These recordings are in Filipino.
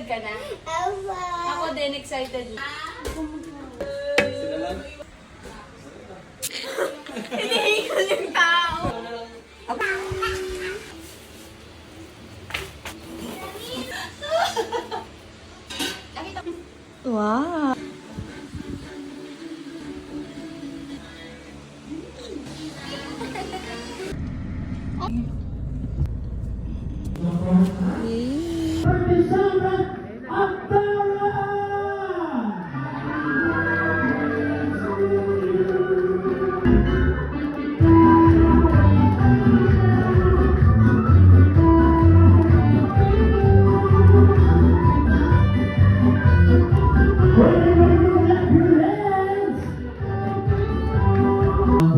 ka na? Ako din, excited. Hinihikol yung tao. Wow.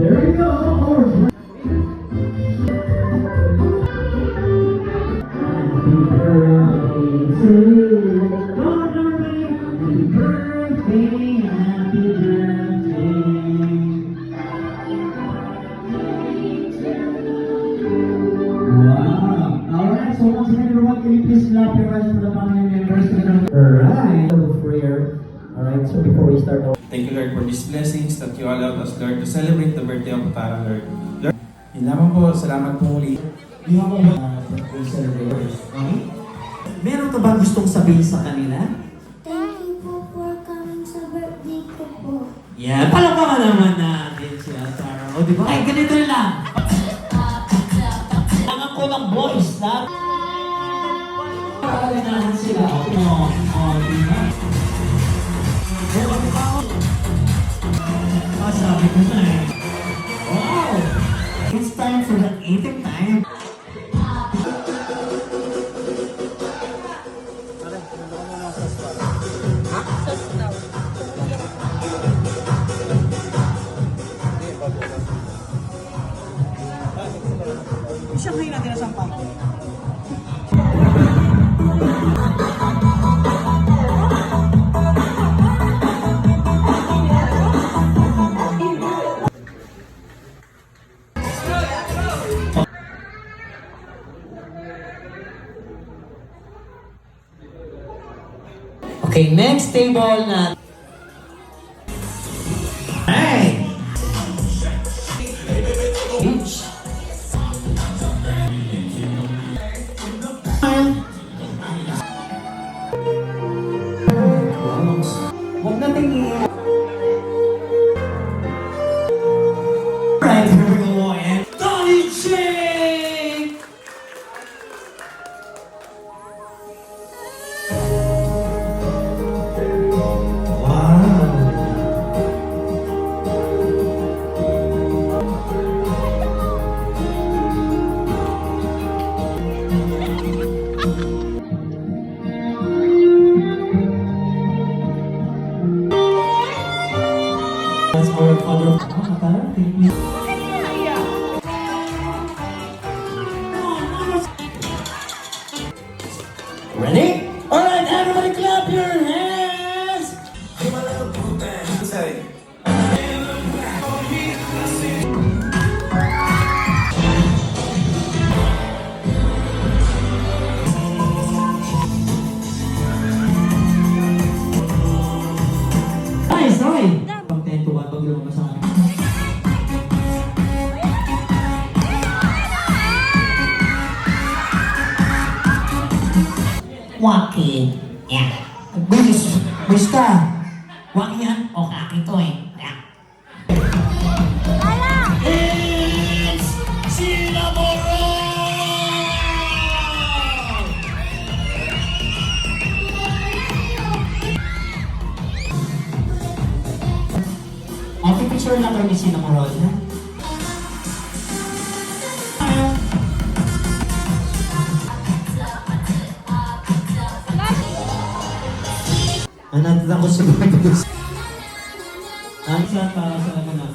There you go. Happy birthday to you. Happy birthday, happy birthday. Wow. Alright, so once again, everyone, can you please clap your hands for the family members? Alright, a little prayer. Alright, so before we start our Thank you, Lord, for these blessings that you allowed us, Lord, to celebrate the birthday of Tara, Lord. Lord, yun lamang po, salamat po muli. Di mo ba celebrate? Okay? Meron ka ba gustong sabihin sa kanila? Thank you po for coming sa birthday ko po. Yeah, palakpakan naman natin siya, Tara. O, di ba? Ay, ganito lang. Kailangan ko ng voice, ha? Pakalainahan sila. O, di ba? Sabi ko na eh. Wow! It's time for the eating time. Siya kayo natin na sampang. Okay, next table na. Hey! Beach. Huwag natin Right, here we go. And Dolly Shake! That's our father. Ready? Alright, everybody clap your hands! Nice, okay! Pang 10 to 1 pag lumabas ang akin. Waki. Yeah. Bis ka. Waki yan. O, kaki to eh. Yeah. It's Sinaboro! Okay, picture lang kayo ni Sinaboro. Another ako sa mga. Ano siya para sa ano na?